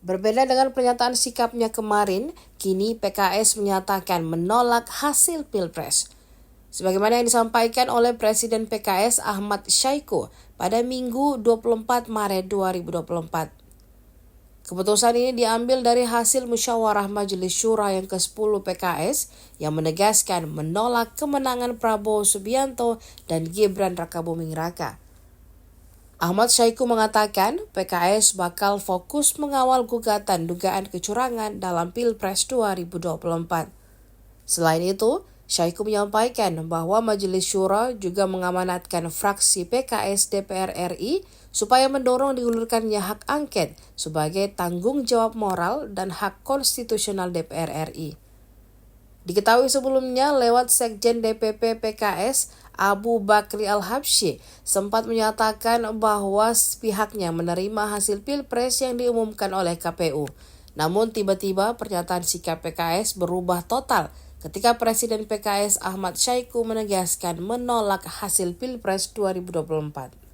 Berbeda dengan pernyataan sikapnya kemarin, kini PKS menyatakan menolak hasil Pilpres. Sebagaimana yang disampaikan oleh Presiden PKS Ahmad Syahiku pada Minggu 24 Maret 2024. Keputusan ini diambil dari hasil musyawarah Majelis Syura yang ke-10 PKS yang menegaskan menolak kemenangan Prabowo Subianto dan Gibran Rakabuming Raka. Ahmad Syahiku mengatakan PKS bakal fokus mengawal gugatan dugaan kecurangan dalam Pilpres 2024. Selain itu, Syahiku menyampaikan bahwa Majelis Syura juga mengamanatkan fraksi PKS DPR RI supaya mendorong digulirkannya hak angket sebagai tanggung jawab moral dan hak konstitusional DPR RI. Diketahui sebelumnya lewat Sekjen DPP PKS Abu Bakri Al-Habsyi sempat menyatakan bahwa pihaknya menerima hasil Pilpres yang diumumkan oleh KPU. Namun tiba-tiba pernyataan sikap PKS berubah total ketika Presiden PKS Ahmad Syahiku menegaskan menolak hasil Pilpres 2024.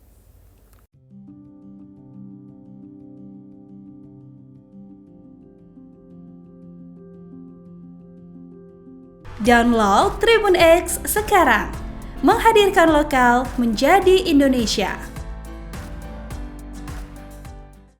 Download Tribun X sekarang, menghadirkan lokal menjadi Indonesia.